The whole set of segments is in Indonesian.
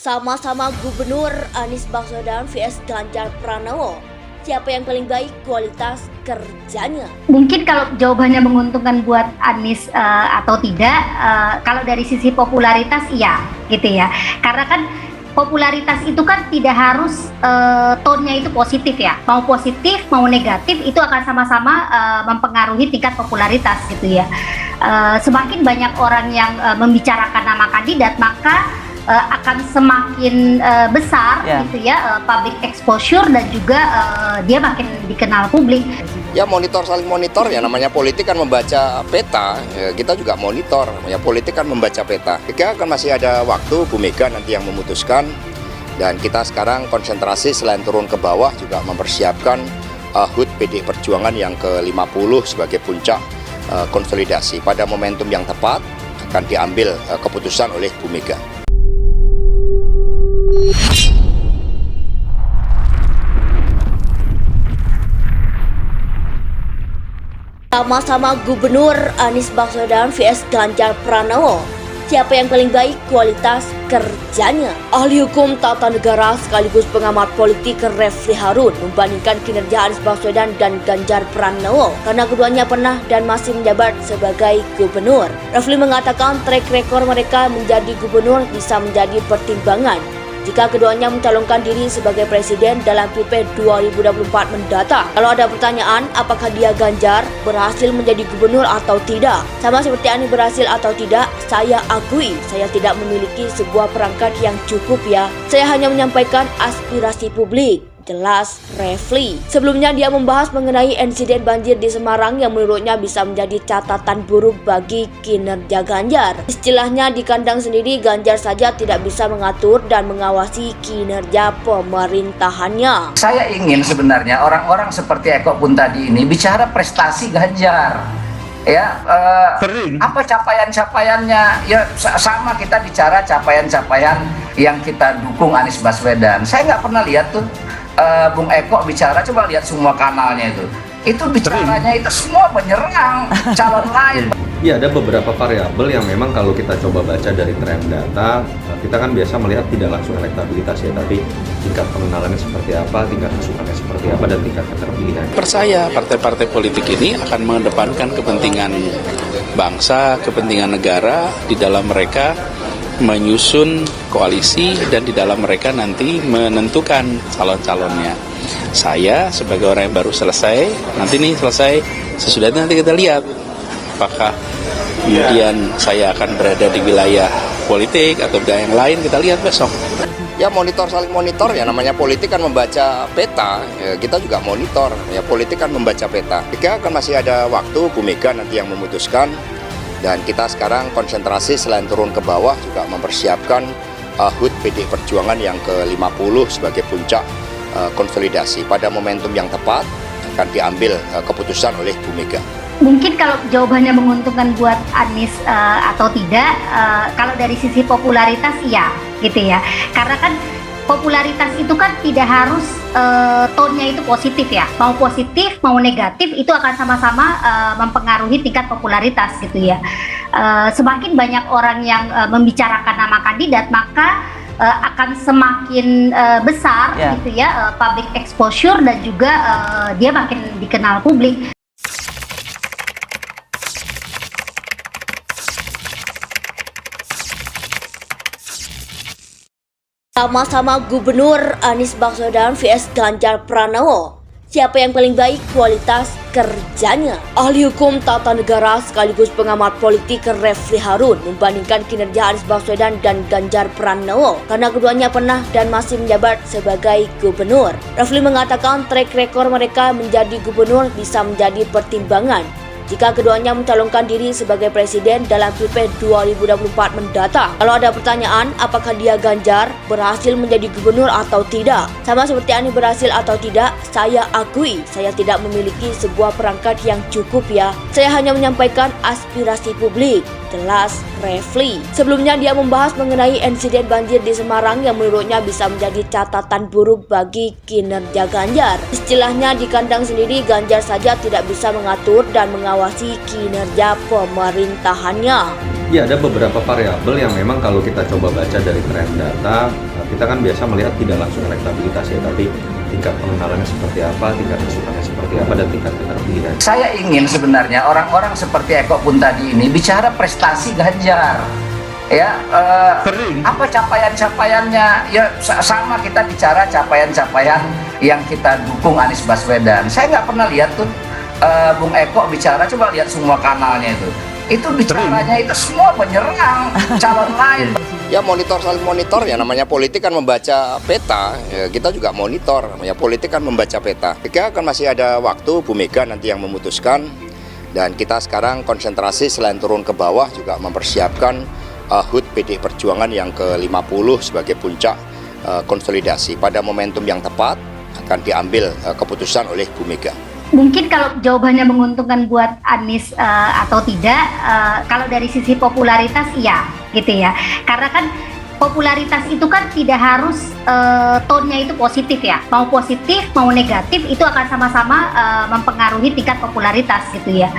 Sama-sama Gubernur Anies Baswedan vs Ganjar Pranowo. Siapa yang paling baik kualitas kerjanya? Mungkin kalau jawabannya menguntungkan buat Anies atau tidak, kalau dari sisi popularitas iya gitu ya. Karena kan popularitas itu kan tidak harus tone-nya itu positif ya. Mau positif, mau negatif itu akan sama-sama mempengaruhi tingkat popularitas gitu ya. Semakin banyak orang yang membicarakan nama kandidat, maka akan semakin besar gitu ya public exposure dan juga dia makin dikenal publik. Ya saling monitor ya, namanya politik kan membaca peta, ya, kita juga monitor, ya politik kan membaca peta. Jika kan masih ada waktu, Bu Mega nanti yang memutuskan, dan kita sekarang konsentrasi selain turun ke bawah juga mempersiapkan HUT PDI Perjuangan yang ke-50 sebagai puncak konsolidasi. Pada momentum yang tepat akan diambil keputusan oleh Bu Mega. Sama-sama Gubernur Anies Baswedan vs Ganjar Pranowo. Siapa yang paling baik kualitas kerjanya? Ahli hukum tata negara sekaligus pengamat politik Refli Harun membandingkan kinerja Anies Baswedan dan Ganjar Pranowo karena keduanya pernah dan masih menjabat sebagai gubernur. Refli mengatakan track record mereka menjadi gubernur bisa menjadi pertimbangan jika keduanya mencalonkan diri sebagai presiden dalam Pilpres 2024 mendatang. Kalau ada pertanyaan apakah dia Ganjar berhasil menjadi gubernur atau tidak, sama seperti Anies berhasil atau tidak, saya akui saya tidak memiliki sebuah perangkat yang cukup ya. Saya hanya menyampaikan aspirasi publik, jelas Refli. Sebelumnya dia membahas mengenai insiden banjir di Semarang yang menurutnya bisa menjadi catatan buruk bagi kinerja Ganjar. Istilahnya di kandang sendiri Ganjar saja tidak bisa mengatur dan mengawasi kinerja pemerintahannya. Saya ingin sebenarnya orang-orang seperti Eko pun tadi ini bicara prestasi Ganjar. Ya, apa capaian-capaiannya? Ya sama kita bicara capaian-capaian yang kita dukung Anies Baswedan. Saya nggak pernah lihat tuh Bung Eko bicara, coba lihat semua kanalnya itu bicaranya itu semua menyerang calon lain. Iya, ada beberapa variabel yang memang kalau kita coba baca dari tren data, kita kan biasa melihat tidak langsung elektabilitas ya, tapi tingkat pengenalannya seperti apa, tingkat masukannya seperti apa, dan tingkat keterpilihan. Percaya partai-partai politik ini akan mengedepankan kepentingan bangsa, kepentingan negara di dalam mereka menyusun koalisi dan di dalam mereka nanti menentukan calon-calonnya. Saya sebagai orang yang baru selesai, sesudah itu nanti kita lihat apakah kemudian saya akan berada di wilayah politik atau wilayah yang lain, kita lihat besok. Ya saling monitor ya, namanya politik kan membaca peta, ya, kita juga monitor, ya politik kan membaca peta. Jika kan masih ada waktu, Bu Mega nanti yang memutuskan, dan kita sekarang konsentrasi selain turun ke bawah juga mempersiapkan HUT PDI Perjuangan yang ke-50 sebagai puncak konsolidasi. Pada momentum yang tepat akan diambil keputusan oleh Bu Mega. Mungkin kalau jawabannya menguntungkan buat Anies atau tidak, kalau dari sisi popularitas iya gitu ya. Karena kan popularitas itu kan tidak harus tone-nya itu positif ya. Mau positif, mau negatif itu akan sama-sama mempengaruhi tingkat popularitas gitu ya. Semakin banyak orang yang membicarakan nama kandidat, maka akan semakin besar gitu ya public exposure dan juga dia makin dikenal publik. Sama-sama Gubernur Anies Baswedan vs Ganjar Pranowo. Siapa yang paling baik kualitas kerjanya? Ahli hukum tata negara sekaligus pengamat politik Refli Harun membandingkan kinerja Anies Baswedan dan Ganjar Pranowo karena keduanya pernah dan masih menjabat sebagai gubernur. Refli mengatakan track record mereka menjadi gubernur bisa menjadi pertimbangan jika keduanya mencalonkan diri sebagai presiden dalam Pilpres 2024 mendatang. Kalau ada pertanyaan apakah dia Ganjar berhasil menjadi gubernur atau tidak, sama seperti Anies berhasil atau tidak, saya akui saya tidak memiliki sebuah perangkat yang cukup ya. Saya hanya menyampaikan aspirasi publik, jelas Refli. Sebelumnya dia membahas mengenai insiden banjir di Semarang yang menurutnya bisa menjadi catatan buruk bagi kinerja Ganjar. Istilahnya di kandang sendiri Ganjar saja tidak bisa mengatur dan mengawasi kinerja pemerintahannya. Ya, ada beberapa variabel yang memang kalau kita coba baca dari tren data, kita kan biasa melihat tidak langsung elektabilitas ya, tapi tingkat pengenalannya seperti apa, tingkat kesukaannya seperti apa, dan tingkat keterpilihan. Saya ingin sebenarnya orang-orang seperti Eko pun tadi ini bicara prestasi Ganjar. Ya, apa capaian-capaiannya? Ya sama kita bicara capaian-capaian yang kita dukung Anies Baswedan. Saya nggak pernah lihat tuh Bung Eko bicara, coba lihat semua kanalnya itu bicaranya itu semua menyerang calon lain. Ya saling monitor ya, namanya politik kan membaca peta, ya, kita juga monitor, ya politik kan membaca peta. Jika akan masih ada waktu, Bu Mega nanti yang memutuskan, dan kita sekarang konsentrasi selain turun ke bawah juga mempersiapkan HUT PDI Perjuangan yang ke-50 sebagai puncak konsolidasi. Pada momentum yang tepat akan diambil keputusan oleh Bu Mega. Mungkin kalau jawabannya menguntungkan buat Anies atau tidak, kalau dari sisi popularitas iya, gitu ya. Karena kan popularitas itu kan tidak harus tone-nya itu positif ya. Mau positif, mau negatif itu akan sama-sama mempengaruhi tingkat popularitas gitu ya.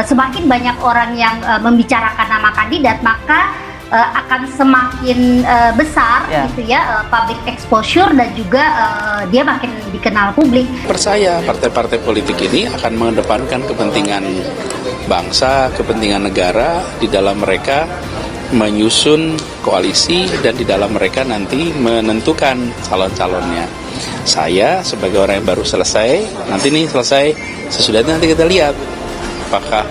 Semakin banyak orang yang membicarakan nama kandidat, maka akan semakin besar gitu ya public exposure, dan juga dia makin dikenal publik. Percaya partai-partai politik ini akan mengedepankan kepentingan bangsa, kepentingan negara, di dalam mereka menyusun koalisi dan di dalam mereka nanti menentukan calon-calonnya. Saya sebagai orang yang baru selesai, sesudah itu nanti kita lihat apakah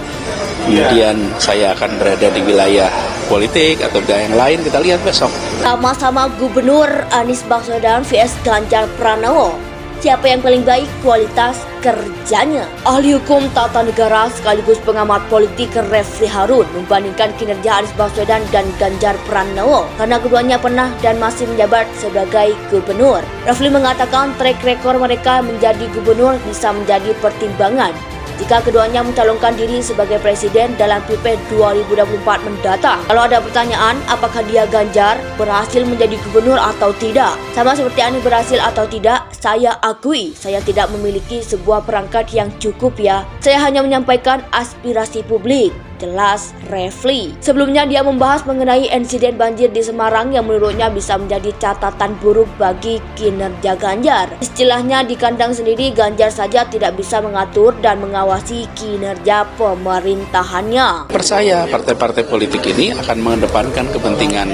kemudian saya akan berada di wilayah politik atau yang lain, kita lihat besok. Sama-sama Gubernur Anies Baswedan vs Ganjar Pranowo. Siapa yang paling baik kualitas kerjanya? Ahli hukum tata negara sekaligus pengamat politik Refli Harun membandingkan kinerja Anies Baswedan dan Ganjar Pranowo karena keduanya pernah dan masih menjabat sebagai gubernur. Refli mengatakan track record mereka menjadi gubernur bisa menjadi pertimbangan jika keduanya mencalonkan diri sebagai presiden dalam Pilpres 2024 mendatang. Kalau ada pertanyaan, apakah dia Ganjar berhasil menjadi gubernur atau tidak? Sama seperti Anies berhasil atau tidak, saya akui saya tidak memiliki sebuah perangkat yang cukup ya. Saya hanya menyampaikan aspirasi publik. Jelas Refli. Sebelumnya dia membahas mengenai insiden banjir di Semarang yang menurutnya bisa menjadi catatan buruk bagi kinerja Ganjar. Istilahnya di kandang sendiri Ganjar saja tidak bisa mengatur dan mengawasi kinerja pemerintahannya. Percaya partai-partai politik ini akan mengedepankan kepentingan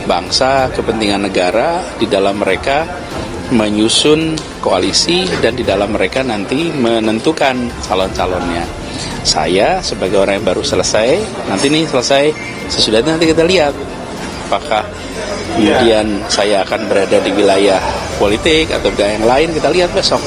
bangsa, kepentingan negara, di dalam mereka menyusun koalisi dan di dalam mereka nanti menentukan calon-calonnya. Saya sebagai orang yang baru selesai, sesudah itu nanti kita lihat apakah kemudian saya akan berada di wilayah politik atau yang lain, kita lihat besok.